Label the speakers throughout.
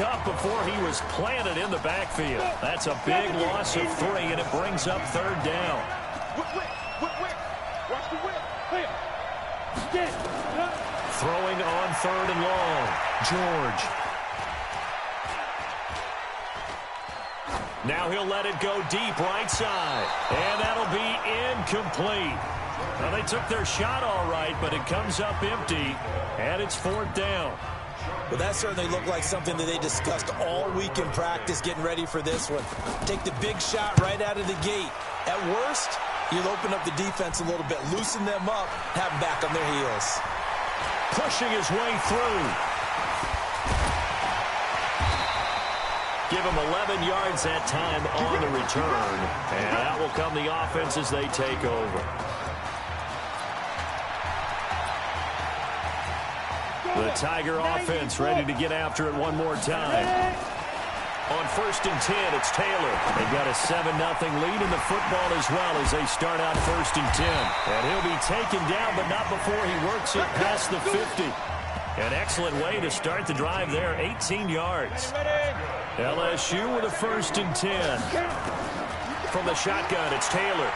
Speaker 1: up before he was planted in the backfield. That's a big loss of 3, and it brings up 3rd down. Throwing on 3rd and long. George. Now he'll let it go deep right side. And that'll be incomplete. Well, they took their shot all right, but it comes up empty, and it's 4th down.
Speaker 2: Well, that certainly looked like something that they discussed all week in practice, getting ready for this one. Take the big shot right out of the gate. At worst, you'll open up the defense a little bit, loosen them up, have them back on their heels.
Speaker 1: Pushing his way through. Give him 11 yards that time on the return. And that will come the offense as they take over. The Tiger offense ready to get after it one more time. On 1st and 10, it's Taylor. They've got a 7-0 lead in the football as well as they start out 1st and 10. And he'll be taken down, but not before he works it past the 50. An excellent way to start the drive there, 18 yards. LSU with a 1st and 10. From the shotgun, it's Taylor.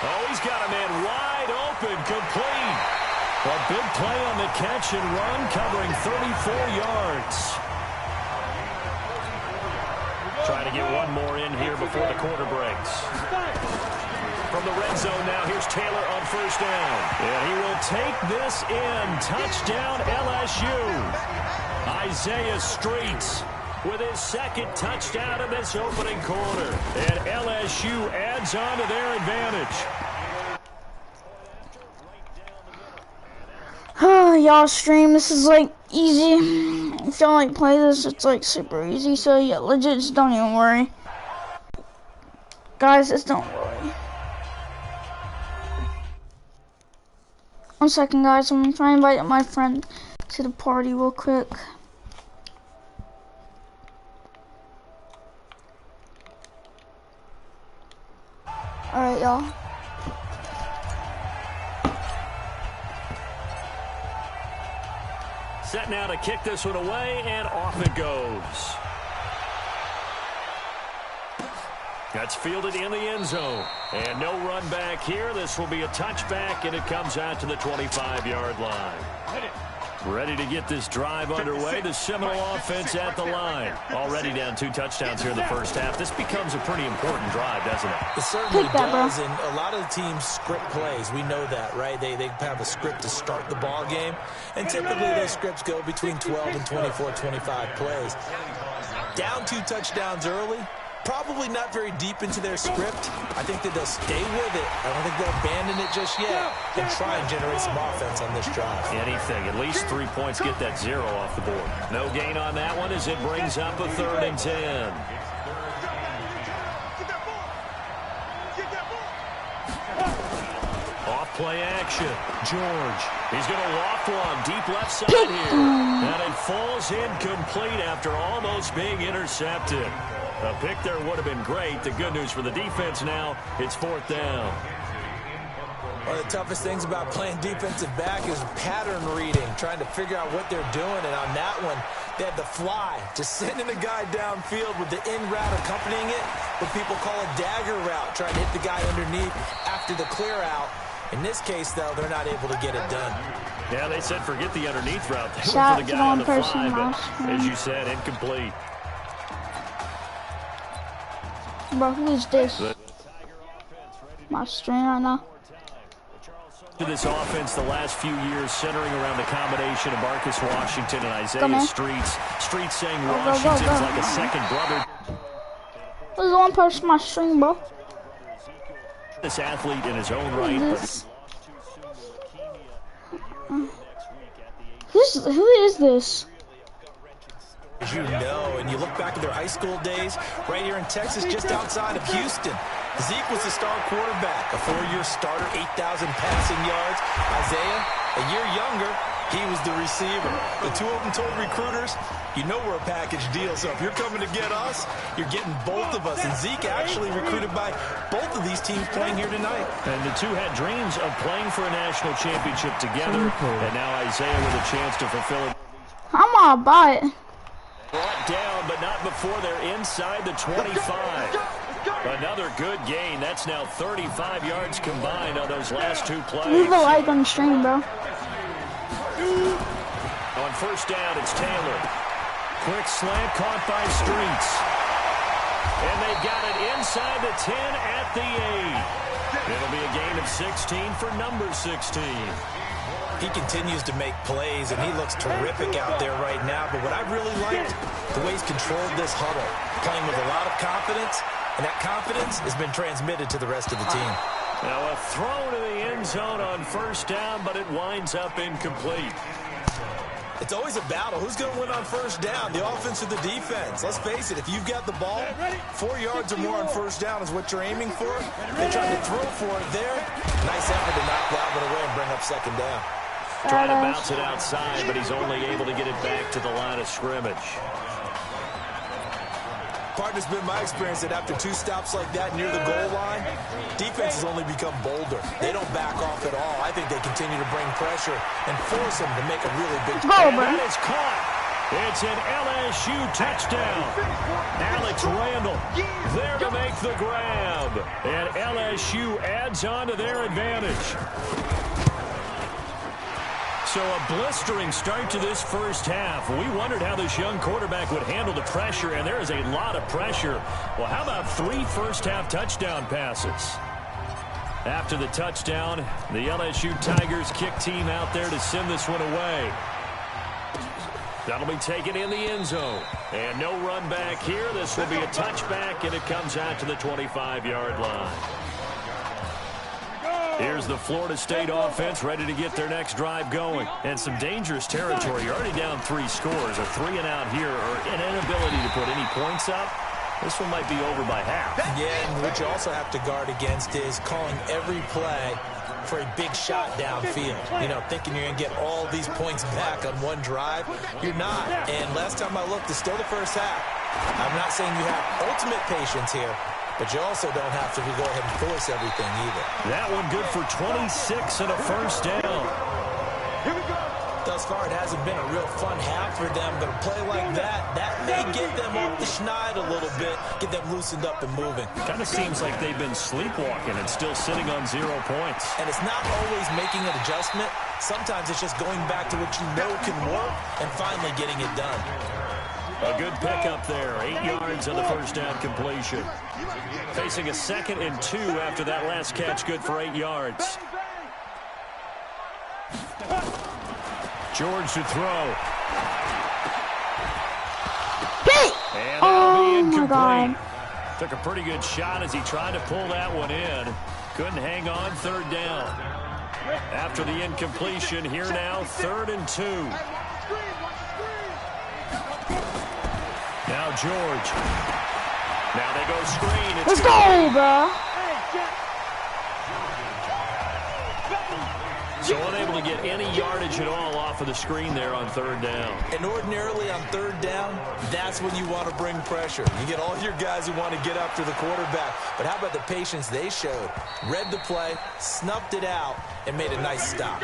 Speaker 1: Oh, he's got a man wide open, complete. A big play on the catch and run, covering 34 yards. Trying to get one more in here before the quarter breaks. From the red zone now, here's Taylor on 1st down. And he will take this in. Touchdown, LSU. Isaiah Streets with his 2nd touchdown in this opening quarter. And LSU adds on to their advantage.
Speaker 3: Y'all stream, this is like easy. If y'all like play this, it's like super easy. So yeah, legit, just don't even worry. Guys, just don't worry. 1 second, guys. I'm gonna try and invite my friend to the party real quick. Alright, y'all.
Speaker 1: Set now to kick this one away, and off it goes. That's fielded in the end zone. And no run back here. This will be a touchback, and it comes out to the 25-yard line. Ready to get this drive underway. The Seminole offense at the line. Already down 2 touchdowns here in the first half. This becomes a pretty important drive, doesn't it?
Speaker 2: It certainly does, and a lot of the teams script plays. We know that, right? They have a script to start the ball game, and typically those scripts go between 12 and 24, 25 plays. Down 2 touchdowns early. Probably not very deep into their script. I think that they'll stay with it. I don't think they'll abandon it just yet and try and generate some offense on this drive.
Speaker 1: Anything. At least 3 points. Get that 0 off the board. No gain on that one as it brings up a 3rd and 10. Off play action. George. He's going to loft one deep left side here. And it falls incomplete after almost being intercepted. A pick there would have been great. The good news for the defense now, it's 4th down.
Speaker 2: One of the toughest things about playing defensive back is pattern reading, trying to figure out what they're doing. And on that one, they had the fly, just sending the guy downfield with the in route accompanying it, what people call a dagger route, trying to hit the guy underneath after the clear out. In this case, though, they're not able to get it done.
Speaker 1: Yeah, they said forget the underneath route. They went
Speaker 3: Shot
Speaker 1: for the guy on the fly,
Speaker 3: person,
Speaker 1: but as you said, incomplete.
Speaker 3: Bro, who is this? My stream right now.
Speaker 1: To this offense the last few years centering around the combination of Marcus Washington and Isaiah Streets. Streets saying Washington's like a second brother.
Speaker 3: There's one person on my stream, bro.
Speaker 1: This athlete in his own right.
Speaker 3: Who is this?
Speaker 2: As you know, and you look back at their high school days, right here in Texas, just outside of Houston. Zeke was the star quarterback, a 4-year starter, 8,000 passing yards. Isaiah, a year younger, he was the receiver. The two of them told recruiters, you know we're a package deal, so if you're coming to get us, you're getting both of us. And Zeke actually recruited by both of these teams playing here tonight.
Speaker 1: And the two had dreams of playing for a national championship together, and now Isaiah with a chance to fulfill it.
Speaker 3: I'm Oh, bye.
Speaker 1: Brought down, but not before they're inside the 25. Another good gain. That's now 35 yards combined on those last two plays.
Speaker 3: Leave a like on the stream, bro.
Speaker 1: On first down, it's Taylor. Quick slant caught by Streets. And they've got it inside the 10 at the 8. It'll be a gain of 16 for number 16.
Speaker 2: He continues to make plays, and he looks terrific out there right now. But what I really liked, the way he's controlled this huddle, playing with a lot of confidence, and that confidence has been transmitted to the rest of the team.
Speaker 1: Now a throw to the end zone on first down, but it winds up incomplete.
Speaker 2: It's always a battle. Who's going to win on first down, the offense or the defense? Let's face it, if you've got the ball, 4 yards or more on first down is what you're aiming for. They tried to throw for it there. Nice effort to knock that one away and bring up second down.
Speaker 1: Trying to bounce it outside, but he's only able to get it back to the line of scrimmage.
Speaker 2: Partner's been my experience that after two stops like that near the goal line, defense has only become bolder. They don't back off at all. I think they continue to bring pressure and force them to make a really big
Speaker 3: play.
Speaker 1: And that is caught. It's an LSU touchdown. Alex Randall there to make the grab. And LSU adds on to their advantage. So a blistering start to this first half. We wondered how this young quarterback would handle the pressure, and there is a lot of pressure. Well, how about 3 first-half touchdown passes? After the touchdown, the LSU Tigers kick team out there to send this one away. That'll be taken in the end zone. And no run back here. This will be a touchback, and it comes out to the 25-yard line. Here's the Florida State offense ready to get their next drive going. And some dangerous territory. You're already down 3 scores. A 3-and-out here or an inability to put any points up. This one might be over by half.
Speaker 2: Yeah, and what you also have to guard against is calling every play for a big shot downfield. You know, thinking you're going to get all these points back on one drive. You're not. And last time I looked, it's still the first half. I'm not saying you have ultimate patience here, but you also don't have to go ahead and force everything either.
Speaker 1: That one good for 26 and a first down.
Speaker 2: Here we go. Thus far, it hasn't been a real fun half for them, but a play like that may get them off the schneid a little bit, get them loosened up and moving.
Speaker 1: Kind of seems like they've been sleepwalking and still sitting on 0 points.
Speaker 2: And it's not always making an adjustment. Sometimes it's just going back to what you know can work and finally getting it done.
Speaker 1: A good pickup there. 8 yards on the first down completion. Facing a 2nd and 2 after that last catch, good for 8 yards. George to throw. And that'll be incomplete.
Speaker 3: My God.
Speaker 1: Took a pretty good shot as he tried to pull that one in. Couldn't hang on, 3rd down. After the incompletion, here now, 3rd and 2. Now George. Now they go screen.
Speaker 3: Let's go, bro.
Speaker 1: So unable to get any yardage at all off of the screen there on 3rd down.
Speaker 2: And ordinarily on 3rd down, that's when you want to bring pressure. You get all your guys who want to get after the quarterback. But how about the patience they showed? Read the play, snuffed it out, and made a nice stop.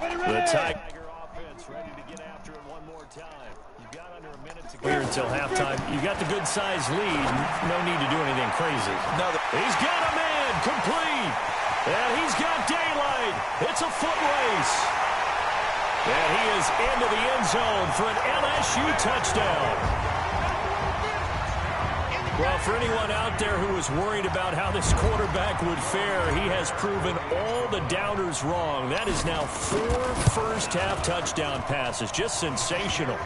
Speaker 1: The Tiger offense ready to get after it one more time. You've got under a minute to go here until halftime. You got the good-sized lead. No need to do anything crazy.
Speaker 2: No,
Speaker 1: he's got a man complete. And he's got daylight. It's a foot race. And he is into the end zone for an LSU touchdown. Well, for anyone out there who was worried about how this quarterback would fare, he has proven all the doubters wrong. That is now 4 first-half touchdown passes. Just sensational.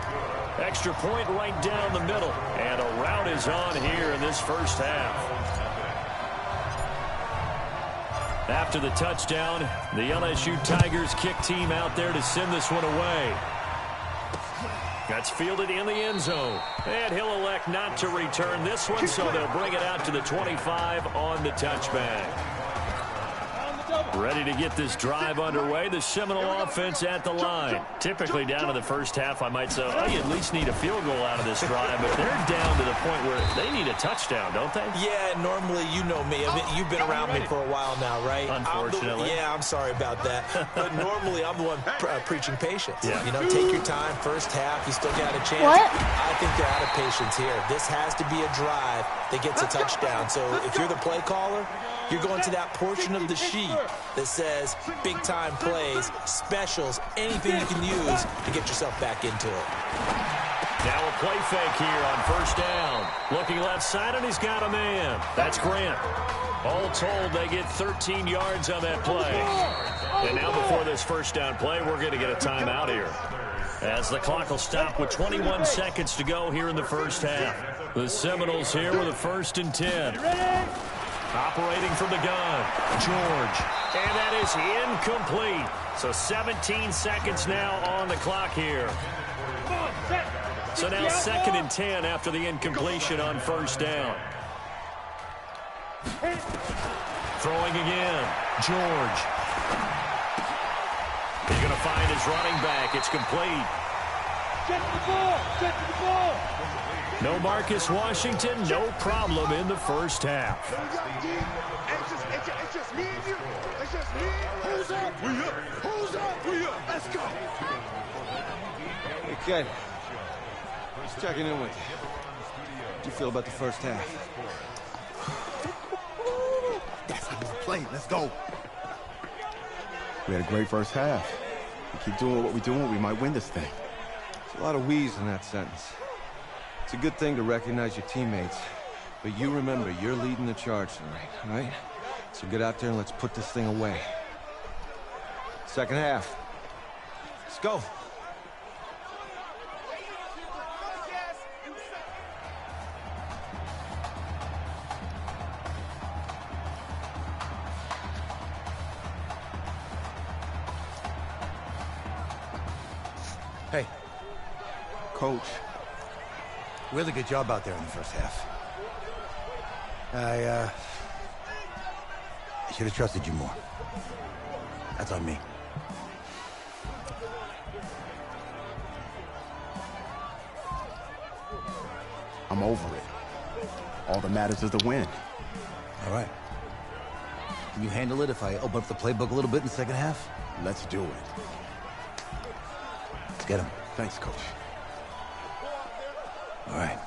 Speaker 1: Extra point right down the middle. And a rout is on here in this first half. After the touchdown, the LSU Tigers kick team out there to send this one away. That's fielded in the end zone. And he'll elect not to return this one, so they'll bring it out to the 25 on the touchback. Ready to get this drive underway. The Seminole offense at the line. Typically down to the first half, I might say, oh, you at least need a field goal out of this drive, but they're down to the point where they need a touchdown, don't they?
Speaker 2: Yeah, normally, you know me. I mean, you've been around me for a while now, right?
Speaker 1: Unfortunately.
Speaker 2: I'm sorry about that. But normally, I'm the one preaching patience.
Speaker 1: Yeah.
Speaker 2: You know, take your time. First half, you still got a chance.
Speaker 3: What?
Speaker 2: I think they're out of patience here. This has to be a drive that gets a touchdown. So if you're the play caller, you're going to that portion of the sheet that says big-time plays, specials, anything you can use to get yourself back into it.
Speaker 1: Now a play fake here on first down. Looking left side, and he's got a man. That's Grant. All told, they get 13 yards on that play. And now before this first down play, we're going to get a timeout here, as the clock will stop with 21 seconds to go here in the first half. The Seminoles here with a 1st and 10. Operating from the gun, George. And that is incomplete. So 17 seconds now on the clock here. So now 2nd and 10 after the incompletion on first down. Throwing again, George. He's going to find his running back. It's complete.
Speaker 4: Get the ball! Get the ball!
Speaker 1: No Marcus Washington, no problem in the first half.
Speaker 4: It's just me and you. It's just me. Who's up? We up. Who's up? We up. Let's go.
Speaker 5: Hey, Ken. Just checking in with you. How do you feel about the first half?
Speaker 6: That's how we play. Let's go. We had a great first half. We keep doing what we're doing, we might win this thing.
Speaker 5: There's a lot of we's in that sentence. It's a good thing to recognize your teammates, but you remember, you're leading the charge tonight, all right? So get out there and let's put this thing away. Second half. Let's go.
Speaker 6: Hey. Coach. Really good job out there in the first half. I should have trusted you more. That's on me. I'm over it. All that matters is the win.
Speaker 7: All right. Can you handle it if I open up the playbook a little bit in the second half?
Speaker 6: Let's do it.
Speaker 7: Let's get him.
Speaker 6: Thanks, Coach.
Speaker 7: All right.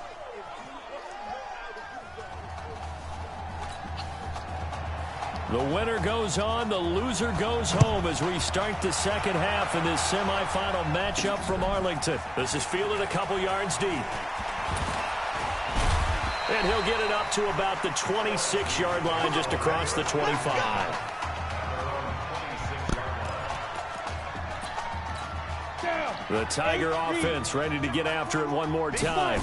Speaker 1: The winner goes on, the loser goes home as we start the second half in this semifinal matchup from Arlington. This is fielded a couple yards deep. And he'll get it up to about the 26-yard line, just across the 25. The Tiger offense ready to get after it one more time.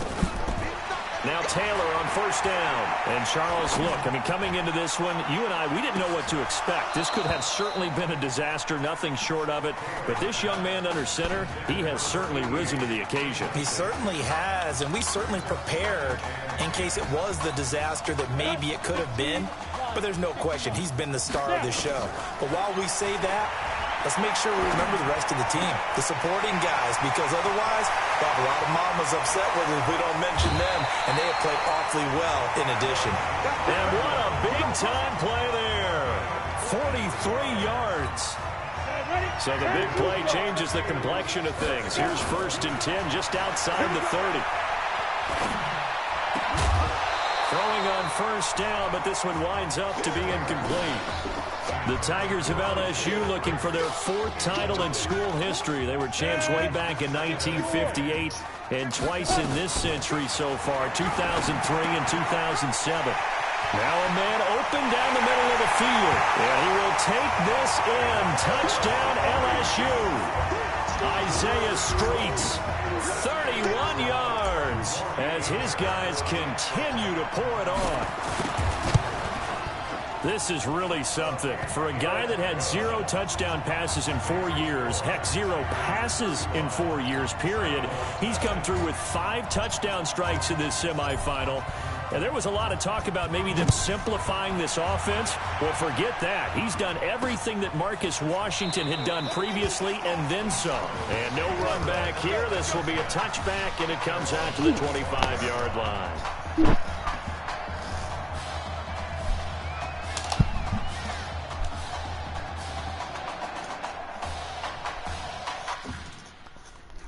Speaker 1: Now Taylor on first down. And Charles, look, I mean, coming into this one, you and I, we didn't know what to expect. This could have certainly been a disaster, nothing short of it. But this young man under center, he has certainly risen to the occasion.
Speaker 2: He certainly has, and we certainly prepared in case it was the disaster that maybe it could have been. But there's no question, he's been the star of this show. But while we say that, let's make sure we remember the rest of the team, the supporting guys, because otherwise, we'll have a lot of mamas upset with us if we don't mention them, and they have played awfully well in addition.
Speaker 1: And what a big-time play there. 43 yards. So the big play changes the complexion of things. Here's 1st and 10 just outside the 30. Throwing on first down, but this one winds up to be incomplete. The Tigers of LSU looking for their 4th title in school history. They were champs way back in 1958 and twice in this century so far, 2003 and 2007. Now a man open down the middle of the field. And he will take this in. Touchdown LSU. Isaiah Streets, 31 yards as his guys continue to pour it on. This is really something. For a guy that had 0 touchdown passes in 4 years, heck, 0 passes in 4 years, period, he's come through with 5 touchdown strikes in this semifinal. And there was a lot of talk about maybe them simplifying this offense. Well, forget that. He's done everything that Marcus Washington had done previously and then some. And no run back here. This will be a touchback, and it comes out to the 25-yard line.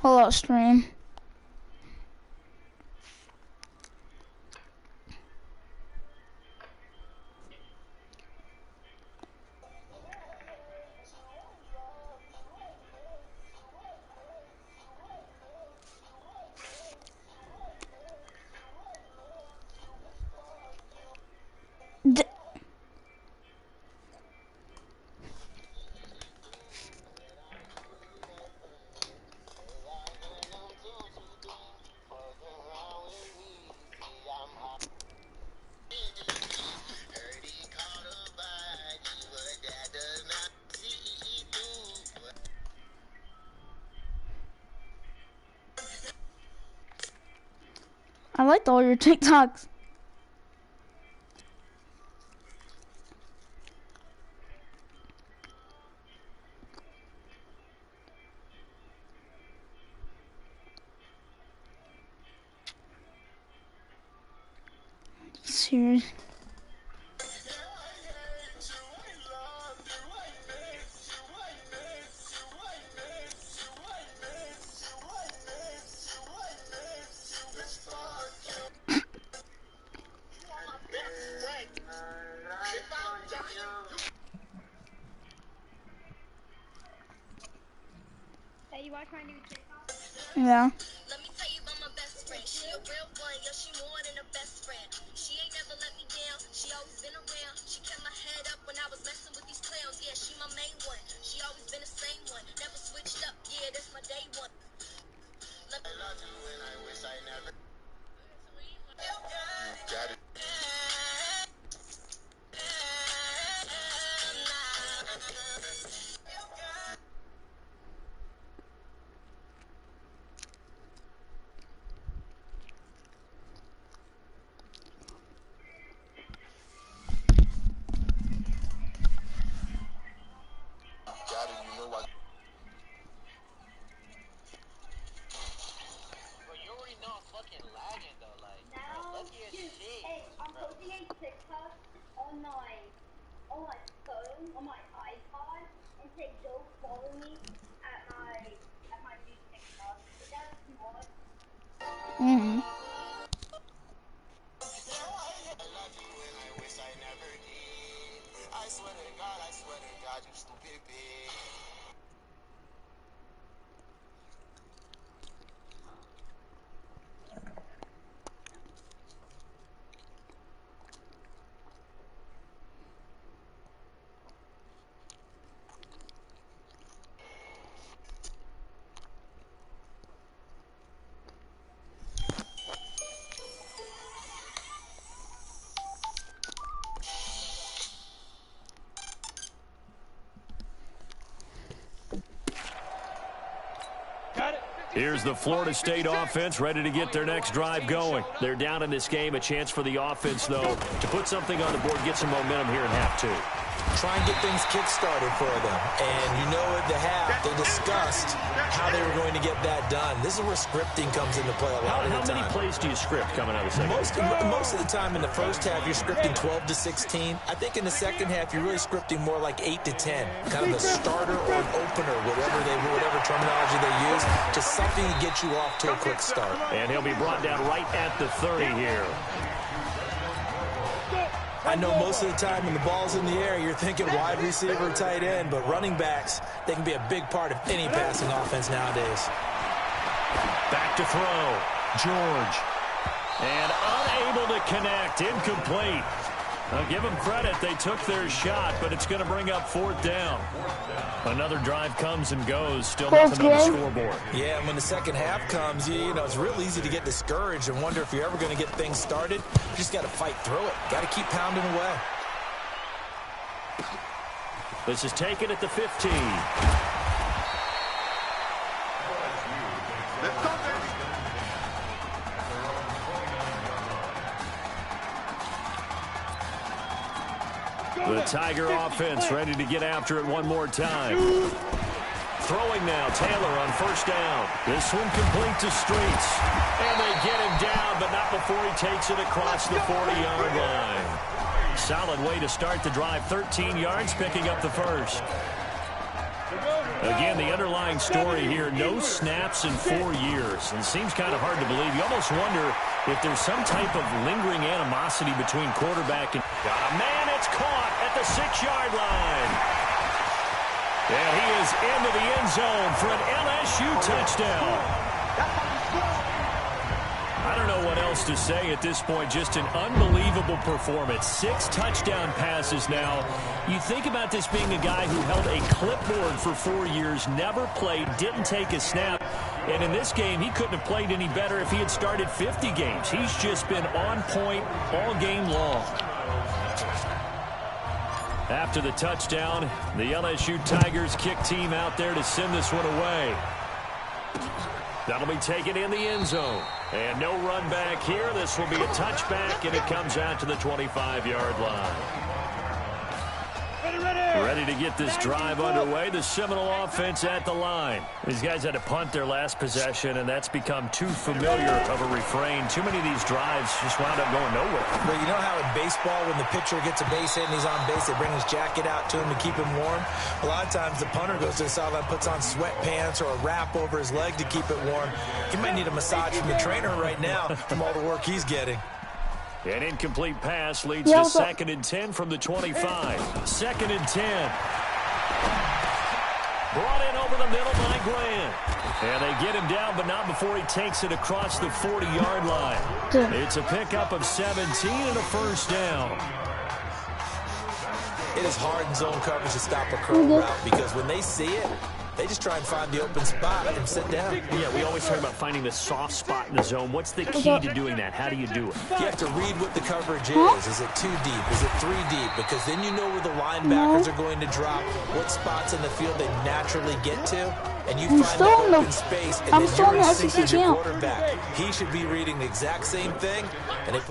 Speaker 3: Hello, stream. I liked all your TikToks. Serious.
Speaker 8: Hey, you watch my new TikTok?
Speaker 3: Yeah.
Speaker 9: Let me tell you about my best friend. She a real one, yeah, she more than a best friend. She ain't never let me down, she always been around. She kept my head up when I was messing with these clowns. Yeah, she my main one, she always been the same one. Never switched up, yeah, that's my day one. I love you and I wish I never. You got it.
Speaker 8: On my phone, on my iPod, and say, "Go follow me at my new TikTok." That's smart.
Speaker 3: Mm.
Speaker 9: I swear to God, you stupid bitch.
Speaker 1: Here's the Florida State offense ready to get their next drive going. They're down in this game. A chance for the offense, though, to put something on the board, get some momentum here in half two.
Speaker 2: Try and get things kick-started for them. And you know at the half, they discussed how they were going to get that done. This is where scripting comes into play a lot of the time.
Speaker 1: How many plays do you script coming out of the second?
Speaker 2: Most of the time in the first half, you're scripting 12 to 16. I think in the second half, you're really scripting more like 8 to 10. Kind of a starter or an opener, whatever terminology they use, just something to get you off to a quick start.
Speaker 1: And he'll be brought down right at the 30 here.
Speaker 2: I know most of the time when the ball's in the air, you're thinking wide receiver, tight end, but running backs, they can be a big part of any passing offense nowadays.
Speaker 1: Back to throw. George. And unable to connect. Incomplete. I'll give them credit. They took their shot, but it's going to bring up fourth down. Another drive comes and goes. Still nothing on the scoreboard.
Speaker 2: Yeah, and when the second half comes, you know, it's real easy to get discouraged and wonder if you're ever going to get things started. You just got to fight through it. Got to keep pounding away.
Speaker 1: This is taken at the 15.
Speaker 4: Let's go, baby.
Speaker 1: Tiger offense ready to get after it one more time. Throwing now, Taylor on first down. This one complete to Streets. And they get him down, but not before he takes it across the 40-yard line. Solid way to start the drive. 13 yards, picking up the first. Again, the underlying story here, no snaps in 4 years. And it seems kind of hard to believe. You almost wonder if there's some type of lingering animosity between quarterback and... Got a man, it's caught at the 6-yard line. And he is into the end zone for an LSU touchdown. I don't know what else to say at this point. Just an unbelievable performance. 6 touchdown passes now. You think about this being a guy who held a clipboard for 4 years, never played, didn't take a snap. And in this game, he couldn't have played any better if he had started 50 games. He's just been on point all game long. After the touchdown, the LSU Tigers kick team out there to send this one away. That'll be taken in the end zone. And no run back here. This will be a touchback, and it comes out to the 25-yard line. Ready to get this drive underway. The Seminole offense at the line. These guys had to punt their last possession, and that's become too familiar of a refrain. Too many of these drives just wound up going nowhere.
Speaker 2: But you know how in baseball, when the pitcher gets a base hit and he's on base, they bring his jacket out to him to keep him warm? A lot of times the punter goes to the sideline, puts on sweatpants or a wrap over his leg to keep it warm. He might need a massage from the trainer right now from all the work he's getting.
Speaker 1: An incomplete pass leads to 2nd and 10 from the 25. 2nd and 10. Brought in over the middle by Grant. And they get him down, but not before he takes it across the 40-yard line. It's a pickup of 17 and a first down.
Speaker 2: It is hard in zone coverage to stop a curl route because when they see it, they just try and find the open spot and sit down.
Speaker 1: Yeah, we always talk about finding the soft spot in the zone. What's the key to doing that? How do you do it?
Speaker 2: You have to read what the coverage is. Is it 2 deep? Is it 3 deep? Because then you know where the linebackers are going to drop, what spots in the field they naturally get to, and you find the open space, and then you're in sync with your quarterback. He should be reading the exact same thing. And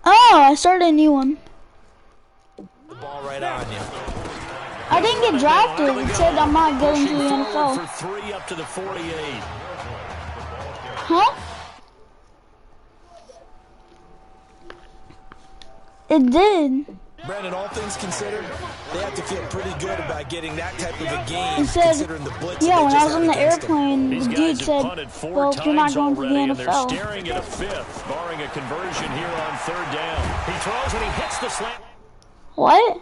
Speaker 3: I started a new one.
Speaker 2: The ball right on you.
Speaker 3: I didn't get drafted. It said I'm not going to the NFL.
Speaker 1: For 3 up to the 48.
Speaker 3: Huh? It did.
Speaker 2: Brandon, all things considered, they have to feel pretty good about getting that type of a game.
Speaker 3: It said,
Speaker 2: considering the blitz
Speaker 3: yeah, when I was on the airplane, the dude said, well, you're not going to the
Speaker 1: and
Speaker 3: NFL.
Speaker 1: They're staring at a 5th, barring a conversion here on 3rd down. He throws and he hits the slant.
Speaker 3: What?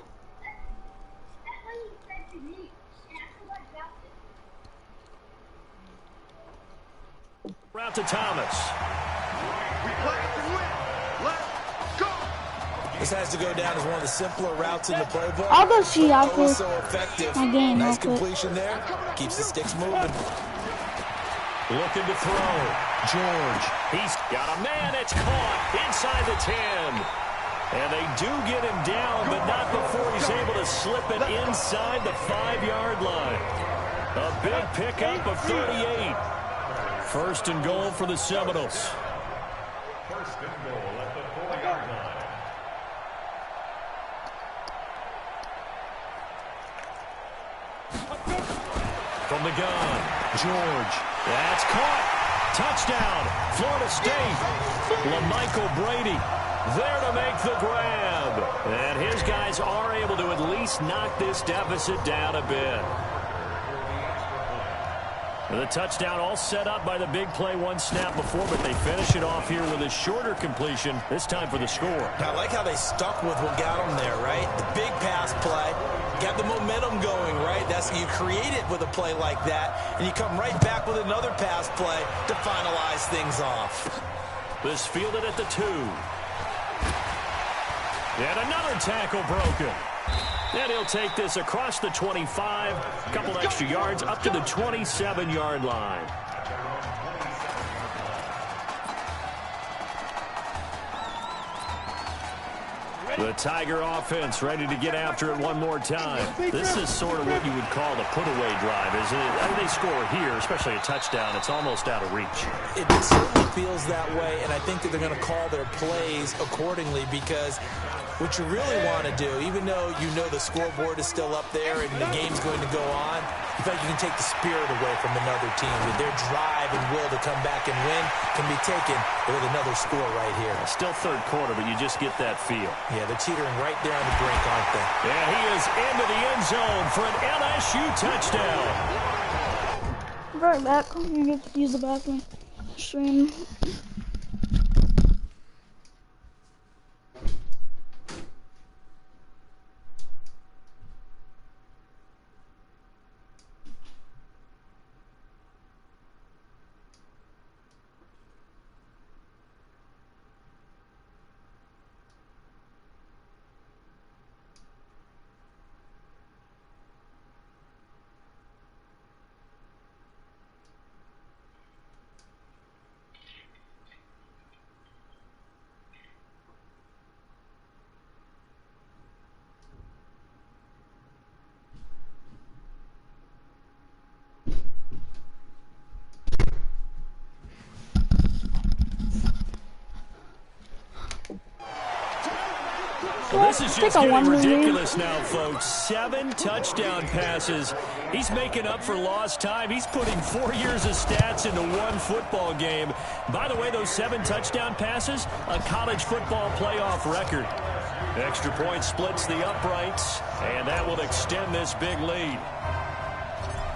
Speaker 1: Route to Thomas.
Speaker 4: We play to win. Let's go.
Speaker 2: This has to go down as one of the simpler routes in the playbook.
Speaker 3: I'll go see after
Speaker 2: So effective.
Speaker 3: my game.
Speaker 2: Nice completion there. Keeps the sticks moving.
Speaker 1: Looking to throw. George. He's got a man. It's caught inside the 10. And they do get him down, but not before he's able to slip it inside the 5-yard line. A big pickup of 38. 1st and goal for the Seminoles.
Speaker 4: 1st and goal at the 4-yard line.
Speaker 1: From the gun, George. That's caught. Touchdown, Florida State. LaMichael Brady there to make the grab. And his guys are able to at least knock this deficit down a bit. The touchdown all set up by the big play 1 snap before, but they finish it off here with a shorter completion, this time for the score.
Speaker 2: I like how they stuck with what got them there, right? The big pass play, got the momentum going, right? That's you create it with a play like that, and you come right back with another pass play to finalize things off.
Speaker 1: This fielded at the 2. And another tackle broken. And he'll take this across the 25, a couple extra yards up to the 27-yard line. The Tiger offense ready to get after it one more time. This is sort of what you would call the put-away drive, isn't it? I mean, they score here, especially a touchdown. It's almost out of reach.
Speaker 2: It certainly feels that way, and I think that they're going to call their plays accordingly because What you really want to do, even though you know the scoreboard is still up there and the game's going to go on, you feel like you can take the spirit away from another team. With their drive and will to come back and win can be taken with another score right here.
Speaker 1: Still third quarter, but you just get that feel.
Speaker 2: Yeah, they're teetering right there on the brink, aren't they?
Speaker 1: Yeah, he is into the end zone for an LSU touchdown.
Speaker 3: Right back. I'm going to use the bathroom. Stream.
Speaker 1: Well, this is just getting ridiculous now, folks. 7 touchdown passes. He's making up for lost time. He's putting 4 years of stats into one football game. By the way, those 7 touchdown passes, a college football playoff record. Extra point splits the uprights, and that will extend this big lead.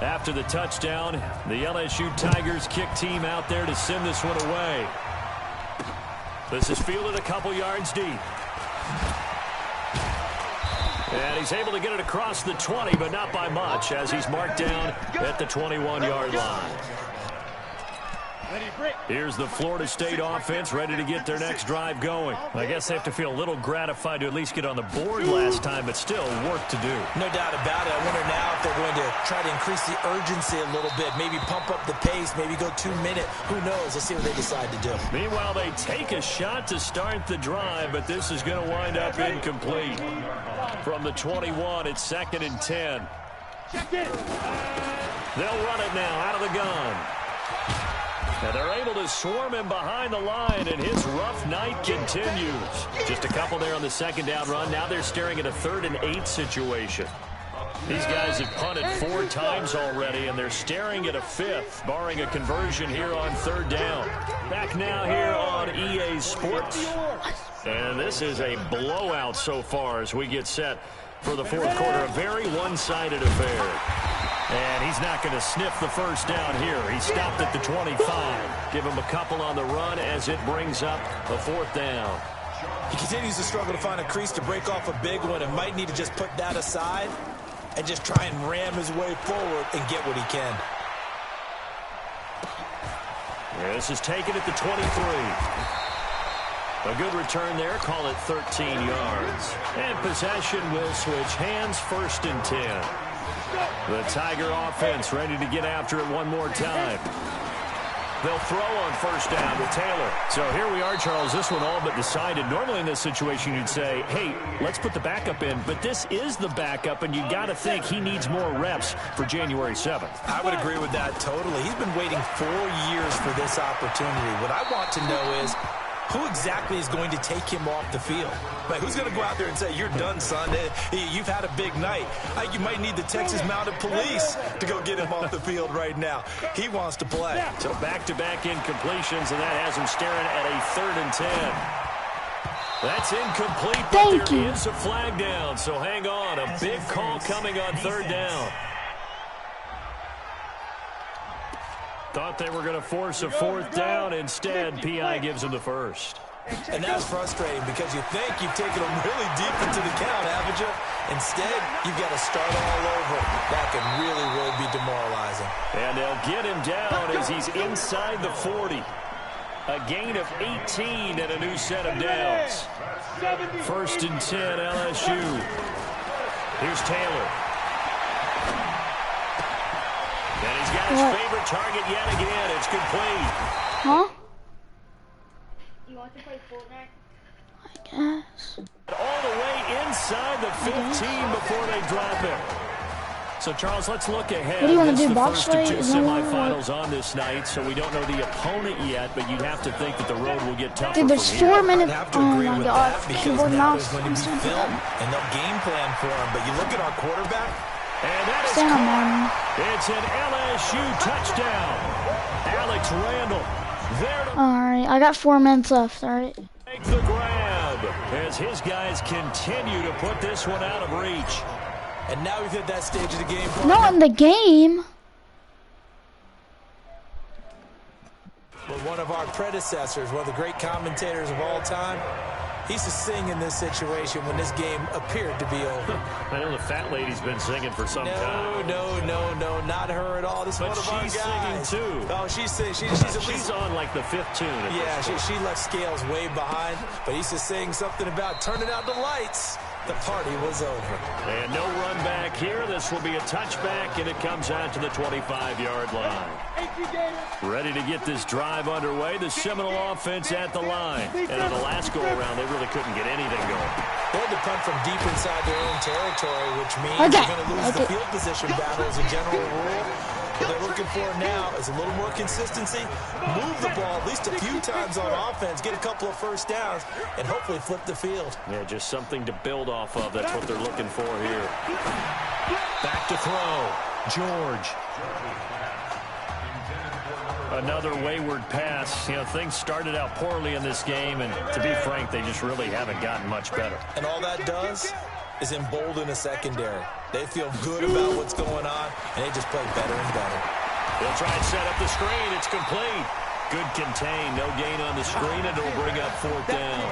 Speaker 1: After the touchdown, the LSU Tigers kick team out there to send this one away. This is fielded a couple yards deep. And he's able to get it across the 20, but not by much, as he's marked down at the 21-yard line. Here's the Florida State offense ready to get their next drive going. I guess they have to feel a little gratified to at least get on the board last time, but still work to do.
Speaker 2: No doubt about it. I wonder now if they're going to try to increase the urgency a little bit, maybe pump up the pace, maybe go 2-minute. Who knows? Let's see what they decide to do.
Speaker 1: Meanwhile, they take a shot to start the drive, but this is going to wind up incomplete. From the 21, it's 2nd and 10. They'll run it now out of the gun. And they're able to swarm him behind the line, and his rough night continues. Just a couple there on the second down run. Now they're staring at a 3rd and 8 situation. These guys have punted 4 times already, and they're staring at a 5th, barring a conversion here on 3rd down. Back now here on EA Sports. And this is a blowout so far as we get set for the 4th quarter. A very one-sided affair. And he's not going to sniff the first down here. He stopped at the 25. Give him a couple on the run as it brings up the 4th down.
Speaker 2: He continues to struggle to find a crease to break off a big one and might need to just put that aside and just try and ram his way forward and get what he can.
Speaker 1: This is taken at the 23. A good return there. Call it 13 yards. And possession will switch hands. 1st and 10. The Tiger offense ready to get after it one more time. They'll throw on 1st down to Taylor. So here we are, Charles. This one all but decided. Normally in this situation you'd say, hey, let's put the backup in. But this is the backup, and you got to think he needs more reps for January 7th.
Speaker 2: I would agree with that totally. He's been waiting 4 years for this opportunity. What I want to know is, who exactly is going to take him off the field? Like, who's going to go out there and say, you're done, son. You've had a big night. You might need the Texas Mounted Police to go get him off the field right now. He wants to play.
Speaker 1: So back-to-back incompletions, and that has him staring at a 3rd and 10. That's incomplete, but there is a flag down. So hang on. A big call coming on 3rd down. Thought they were going to force a 4th down. Instead, P.I. gives them the 1st.
Speaker 2: And that's frustrating because you think you've taken them really deep into the count, haven't you? Instead, you've got to start all over. That can really, really be demoralizing.
Speaker 1: And they'll get him down as he's inside the 40. A gain of 18 and a new set of downs. 1st and 10, LSU. Here's Taylor. And he's got his favorite target yet again. It's complete.
Speaker 3: Huh?
Speaker 8: You want to play Fortnite?
Speaker 3: I guess.
Speaker 1: All the way inside the 15 before they drop it. So, Charles, let's look ahead.
Speaker 3: What do you want to do,
Speaker 1: the
Speaker 3: box
Speaker 1: first of
Speaker 3: fight?
Speaker 1: two
Speaker 3: Is that what-
Speaker 1: semifinals on this night, so we don't know the opponent yet, but you'd have to think that the road will get tougher
Speaker 3: Dude, there's
Speaker 1: from here.
Speaker 3: 4 minutes.
Speaker 2: I'd have to
Speaker 3: Oh
Speaker 2: agree
Speaker 3: my
Speaker 2: with
Speaker 3: god.
Speaker 2: that because
Speaker 3: Keyboard,
Speaker 2: now
Speaker 3: mouse.
Speaker 2: there's going to be film, and they'll game plan for him. But you look at our quarterback.
Speaker 1: And that is
Speaker 3: Stand on
Speaker 1: caught.
Speaker 3: Madden.
Speaker 1: It's an LSU touchdown. Alex Randall there to
Speaker 3: Alright, I got 4 minutes left, alright?
Speaker 1: make the grab as his guys continue to put this one out of reach.
Speaker 2: And now we've hit that stage of the game.
Speaker 3: Not in the game.
Speaker 2: But one of our predecessors, one of the great commentators of all time, he used to sing in this situation when this game appeared to be over.
Speaker 1: I know the fat lady's been singing for some time.
Speaker 2: No, not her at all. This is
Speaker 1: But
Speaker 2: one of our
Speaker 1: she's
Speaker 2: guys.
Speaker 1: singing, too.
Speaker 2: Oh, she's singing. She's at
Speaker 1: She's
Speaker 2: least
Speaker 1: on like the 5th tune. At
Speaker 2: Yeah,
Speaker 1: this point.
Speaker 2: she left Scales way behind, but he used to sing something about turning out the lights. The party was over.
Speaker 1: And no run back here. This will be a touchback, and it comes out to the 25-yard line. Ready to get this drive underway. The Seminole offense at the line. And in the last go-around, they really couldn't get anything going.
Speaker 2: They had to punt from deep inside their own territory, which means
Speaker 3: Okay.
Speaker 2: they're going to lose the field position battle as a general rule. What they're looking for now is a little more consistency, move the ball at least a few times on offense, get a couple of first downs, and hopefully flip the field.
Speaker 1: Yeah, just something to build off of. That's what they're looking for here. Back to throw. George. Another wayward pass. You know, things started out poorly in this game, and to be frank, they just really haven't gotten much better.
Speaker 2: And all that does is embolden a secondary. They feel good about what's going on, and they just play better and better.
Speaker 1: They'll try and set up the screen. It's complete. Good contain. No gain on the screen, and it'll bring up 4th down.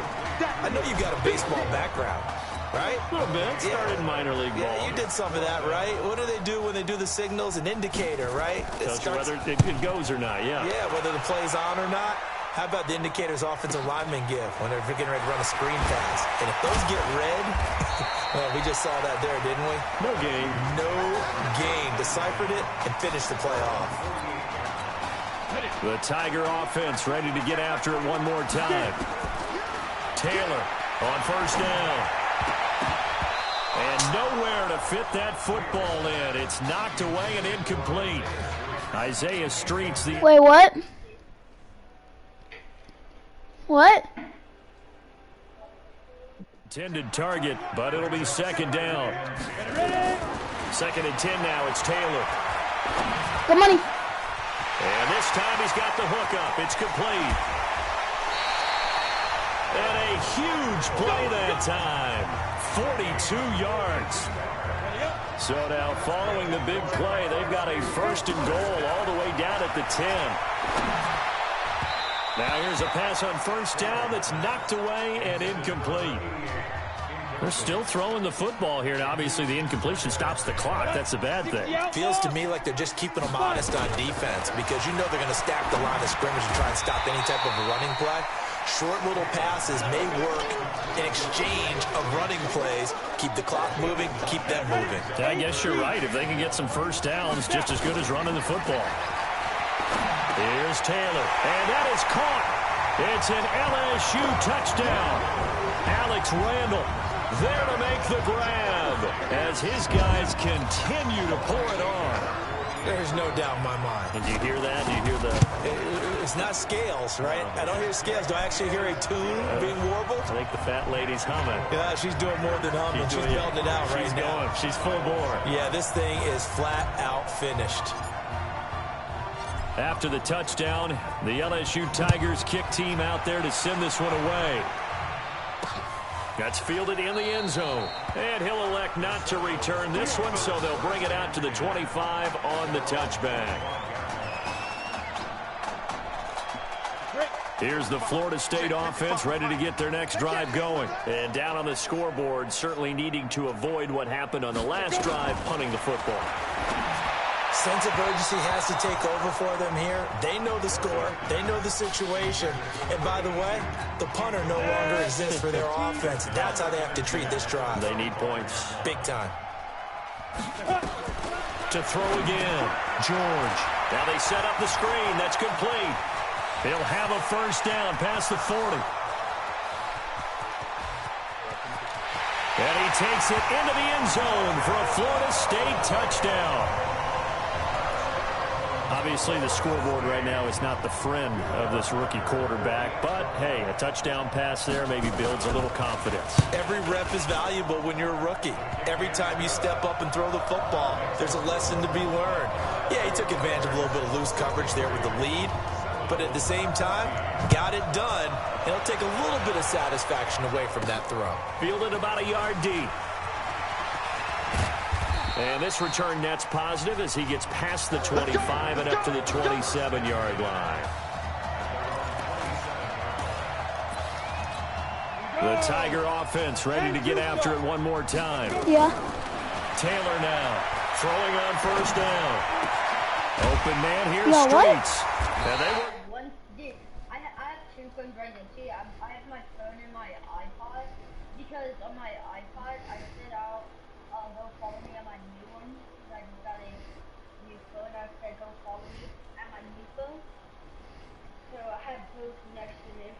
Speaker 2: I know you've got a baseball background, right?
Speaker 1: A little bit. Started minor league ball.
Speaker 2: Yeah, you did some of that, right? What do they do when they do the signals? An indicator, right?
Speaker 1: Tells you whether it goes or not, yeah.
Speaker 2: Yeah, whether the play's on or not. How about the indicators offensive linemen give when they're getting ready to run a screen pass? And if those get red, well, we just saw that there, didn't we?
Speaker 1: No gain.
Speaker 2: No gain. Deciphered it and finished the play off.
Speaker 1: The Tiger offense ready to get after it one more time. Taylor on 1st down. And nowhere to fit that football in. It's knocked away and incomplete. Isaiah Streets the...
Speaker 3: Wait, what? What?
Speaker 1: Intended target, but it'll be 2nd down. 2nd and 10 now. It's Taylor.
Speaker 3: Good money.
Speaker 1: And this time he's got the hook up. It's complete. And a huge play that time. 42 yards. So now following the big play, they've got a 1st and goal all the way down at the 10. Now here's a pass on 1st down that's knocked away and incomplete. They're still throwing the football here. Now, obviously, the incompletion stops the clock. That's a bad thing.
Speaker 2: Feels to me like they're just keeping them honest on defense because you know they're going to stack the line of scrimmage and try and stop any type of a running play. Short little passes may work in exchange of running plays. Keep the clock moving, keep them moving.
Speaker 1: Yeah, I guess you're right. If they can get some 1st downs, just as good as running the football. Here's Taylor, and that is caught. It's an LSU touchdown. Alex Randall there to make the grab as his guys continue to pour it on.
Speaker 2: There's no doubt in my mind.
Speaker 1: And do you hear that? Do you hear the...
Speaker 2: It's not scales, right? I don't hear scales. Do I actually hear a tune being warbled?
Speaker 1: I think the fat lady's humming.
Speaker 2: Yeah, she's doing more than humming. She's belting it out right now.
Speaker 1: She's full bore.
Speaker 2: Yeah, this thing is flat out finished.
Speaker 1: After the touchdown, the LSU Tigers kick team out there to send this one away. That's fielded in the end zone. And he'll elect not to return this one, so they'll bring it out to the 25 on the touchback. Here's the Florida State offense ready to get their next drive going. And down on the scoreboard, certainly needing to avoid what happened on the last drive, punting the football.
Speaker 2: Sense of urgency has to take over for them here. They know the score. They know the situation. And by the way, the punter no longer exists for their offense. That's how they have to treat this drive.
Speaker 1: They need points.
Speaker 2: Big time.
Speaker 1: To throw again. George. Now they set up the screen. That's complete. He'll have a 1st down past the 40. And he takes it into the end zone for a Florida State touchdown. Obviously, the scoreboard right now is not the friend of this rookie quarterback, but, hey, a touchdown pass there maybe builds a little confidence.
Speaker 2: Every rep is valuable when you're a rookie. Every time you step up and throw the football, there's a lesson to be learned. Yeah, he took advantage of a little bit of loose coverage there with the lead, but at the same time, got it done. He'll take a little bit of satisfaction away from that throw.
Speaker 1: Fielded about a yard deep. And this return net's positive as he gets past the 25 and up to the 27-yard line. The Tiger offense ready to get after it one more time.
Speaker 3: Yeah.
Speaker 1: Taylor now throwing on first down. Open man here,
Speaker 3: Yeah,
Speaker 1: Streets. And they were
Speaker 8: I have two phones right now too. I have my phone and my iPod because on my iPod I said I'll go follow me on my new one. I just got a new phone. I said go follow me at my new phone. So I have both next to me.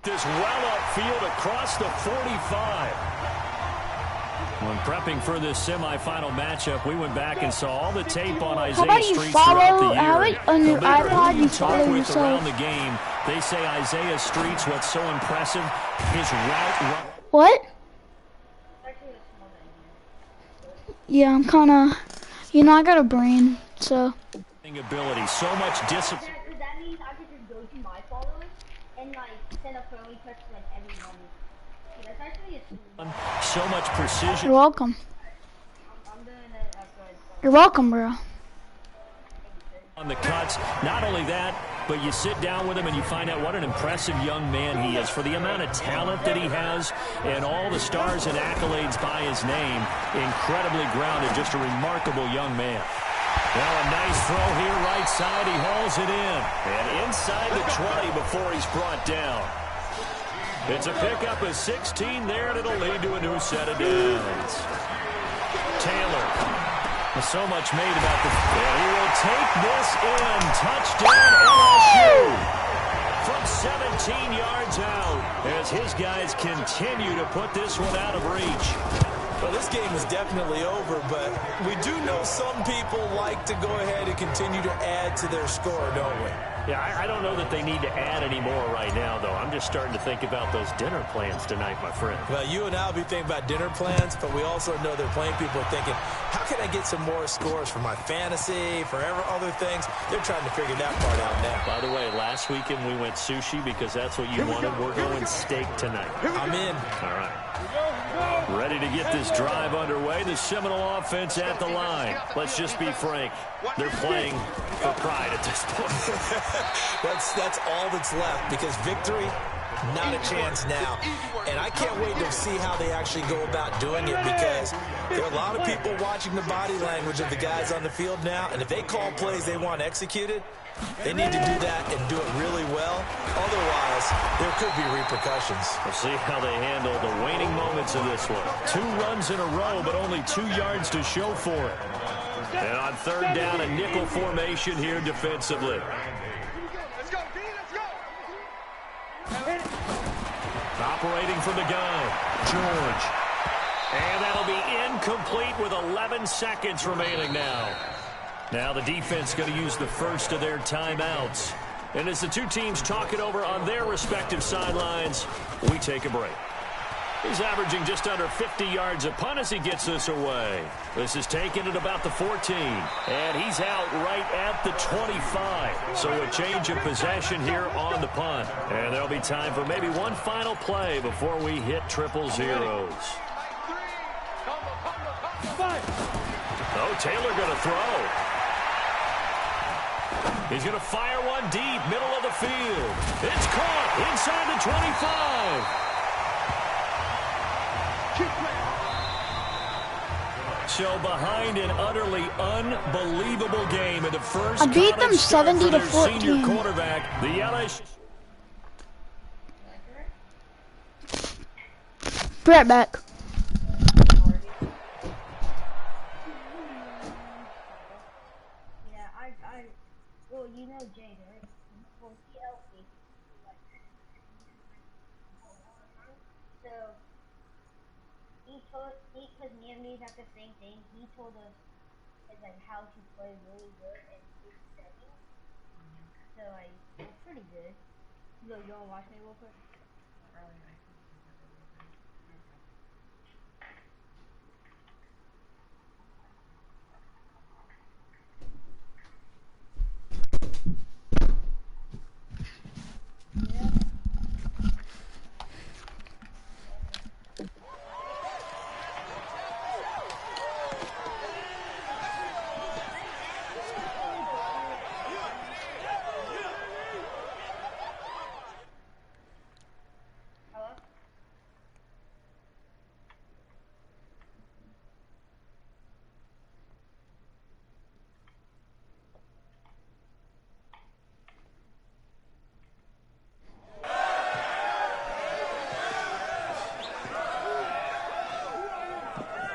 Speaker 1: this well upfield across the 45. When prepping for this semifinal matchup, we went back and saw all the tape on Isaiah Streets throughout the year.
Speaker 3: On your
Speaker 1: No matter
Speaker 3: iPod,
Speaker 1: who
Speaker 3: you
Speaker 1: talk
Speaker 3: follow
Speaker 1: with
Speaker 3: yourself.
Speaker 1: around the game, they say Isaiah Streets, what's so impressive, his route.
Speaker 3: What? Yeah, I'm kind of, I got a brain, so.
Speaker 1: Ability, so much discipline.
Speaker 8: That means I could just go to my followers and like send a friendly text to like everyone. That's actually a
Speaker 1: So much precision.
Speaker 3: You're welcome.
Speaker 8: I'm doing it after I
Speaker 3: You're welcome, bro.
Speaker 1: On the cuts, not only that, but you sit down with him and you find out what an impressive young man he is for the amount of talent that he has and all the stars and accolades by his name. Incredibly grounded, just a remarkable young man. Well, a nice throw here, right side. He hauls it in. And inside the 20 before he's brought down. It's a pickup of 16 there, and it'll lead to a new set of downs. Taylor. So much made about the... And he will take this in. Touchdown, LSU. From 17 yards out as his guys continue to put this one out of reach.
Speaker 2: Well, this game is definitely over, but we do know some people like to go ahead and continue to add to their score, don't we?
Speaker 1: Yeah, I don't know that they need to add any more right now, though. I'm just starting to think about those dinner plans tonight, my friend.
Speaker 2: Well, you and I will be thinking about dinner plans, but we also know there are plenty of people thinking, how can I get some more scores for my fantasy, for other things? They're trying to figure that part out now.
Speaker 1: By the way, last weekend we went sushi because that's what you wanted. We're going steak tonight.
Speaker 2: I'm in.
Speaker 1: All right. Ready to get this drive underway. The Seminole offense at the line. Let's just be frank. They're playing for pride at this point.
Speaker 2: That's all that's left because victory, not a chance now. And I can't wait to see how they actually go about doing it because there are a lot of people watching the body language of the guys on the field now. And if they call plays they want executed, they need to do that and do it really well. Otherwise, there could be repercussions.
Speaker 1: We'll see how they handle the waning moments of this one. 2 runs in a row, but only 2 yards to show for it. And on third down, a nickel formation here defensively.
Speaker 4: Let's go, D, let's go.
Speaker 1: Operating from the gun, George. And that'll be incomplete with 11 seconds remaining now. Now the defense going to use the first of their timeouts. And as the two teams talk it over on their respective sidelines, we take a break. He's averaging just under 50 yards a punt as he gets this away. This is taken at about the 14. And he's out right at the 25. So a change of possession here on the punt. And there'll be time for maybe one final play before we hit triple zeros. Oh, Taylor going to throw. He's going to fire one deep, middle of the field. It's caught inside the 25. So behind an utterly unbelievable game in the first.
Speaker 3: I beat them 70 to 14.
Speaker 1: Senior quarterback, the LSU.
Speaker 3: Be right back.
Speaker 8: Well, you know Jade, right? Well, he helped me. So, because me and me got the same thing. He told us like how to play really good in 8 seconds. So like it's pretty good. Look, you wanna watch me real quick? Hello?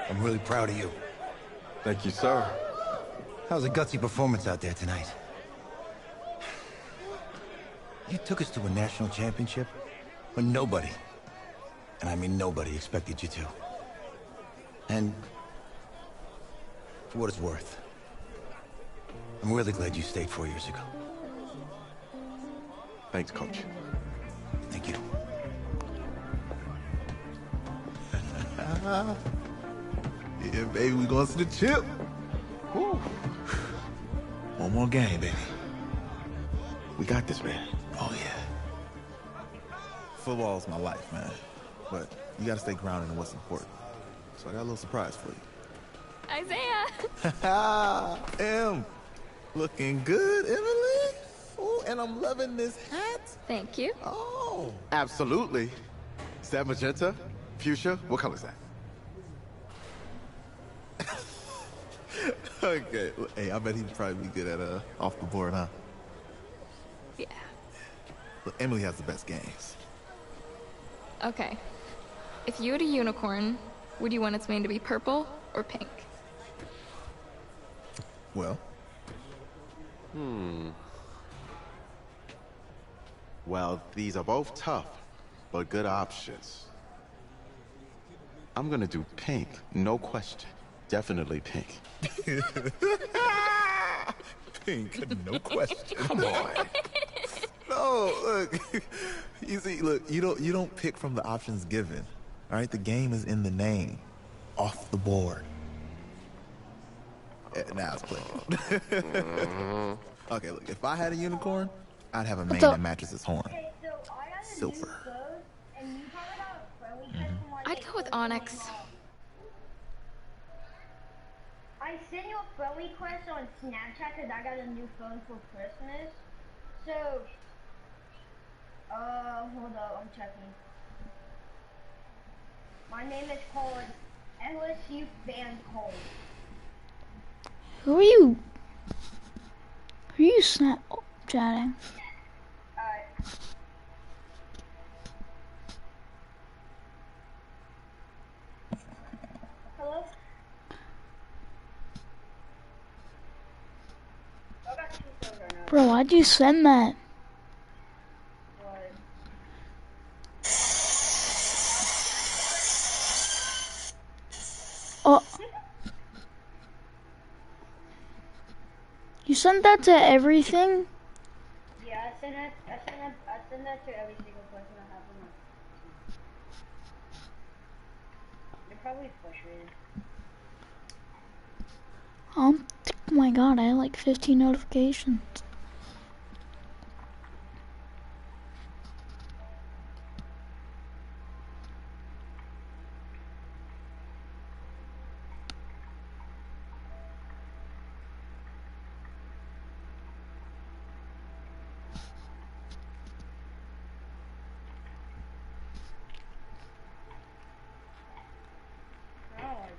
Speaker 7: I'm really proud of you.
Speaker 6: Thank you, sir.
Speaker 7: That was a gutsy performance out there tonight. You took us to a national championship when nobody, and I mean nobody, expected you to. And for what it's worth, I'm really glad you stayed 4 years ago.
Speaker 6: Thanks, Coach.
Speaker 7: Thank you.
Speaker 10: Yeah, baby, we going to the chip. Woo. One more game, baby.
Speaker 6: We got this, man.
Speaker 10: Oh, yeah. Football's my life, man. But you got to stay grounded in what's important. So I got a little surprise for you.
Speaker 11: Isaiah!
Speaker 10: Em, looking good, Emily. Oh, and I'm loving this hat.
Speaker 11: Thank you.
Speaker 10: Oh.
Speaker 6: Absolutely. Is that magenta? Fuchsia? What color is that?
Speaker 10: Okay. Hey, I bet he'd probably be good at off the board, huh?
Speaker 11: Yeah.
Speaker 10: Look, Emily has the best games.
Speaker 11: Okay. If you had a unicorn, would you want its mane to be purple or pink?
Speaker 10: Well,
Speaker 6: Well, these are both tough, but good options. I'm gonna do pink, no question. Definitely pink.
Speaker 10: pink, no question.
Speaker 6: Come on.
Speaker 10: No, look. You see, look, you don't pick from the options given. All right, the game is in the name. Off the board. Now it's playing. Okay, look, if I had a unicorn, I'd have a mane that matches its horn.
Speaker 8: Okay, so I got a
Speaker 10: Silver.
Speaker 8: new clothes, and you talk about friendly text from like
Speaker 11: I'd go with Onyx.
Speaker 8: I sent you a friend request on Snapchat because I got a new phone for Christmas. So, hold up, I'm checking. My name is called LSU Fan Cole.
Speaker 3: Who are you? Who are you Snapchatting?
Speaker 8: Alright. Hello? I got two phones right now.
Speaker 3: Bro, why'd you send that?
Speaker 8: What?
Speaker 3: Oh. You sent that to everything?
Speaker 8: Yeah, I send that to every single person I have on my phone. They're probably frustrated.
Speaker 3: Oh my god, I had like 15 notifications.
Speaker 8: I don't like it.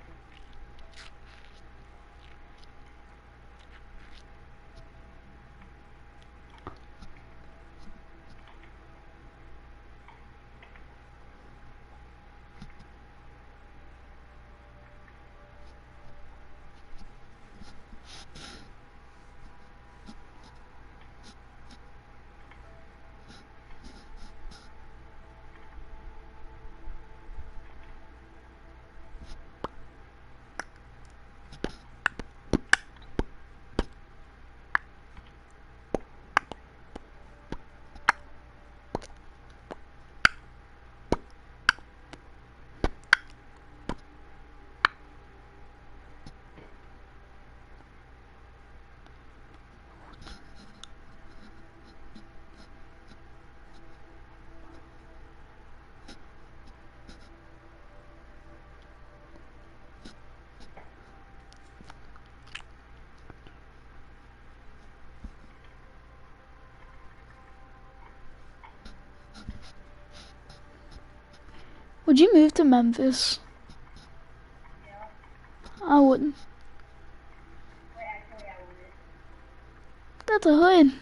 Speaker 3: Would you move to Memphis?
Speaker 8: Yeah.
Speaker 3: I wouldn't.
Speaker 8: Wait, actually, I wouldn't.
Speaker 3: That's a hood.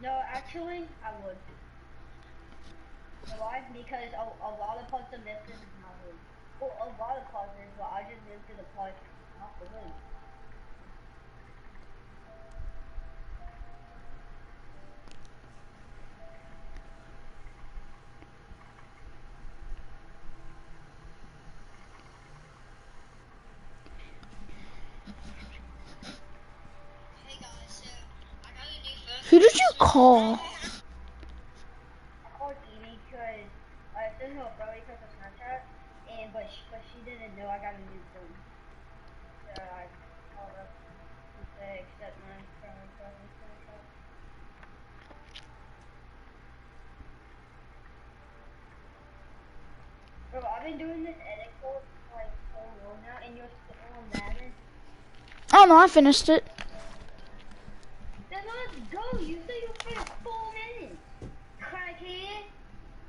Speaker 8: No, actually, I would. You know why? Because a lot of parts of Memphis is not hood. Well, a lot of parts is, but I just moved to the part not the hood.
Speaker 3: Who did you call?
Speaker 8: I called Evie because I sent her a friend request on Snapchat, and but she didn't know I got a new phone. So I called up to say accept my friend request on Snapchat. Bro, I've been doing this edit course for like so long now, and you're still on Madden.
Speaker 3: Oh no, I finished it.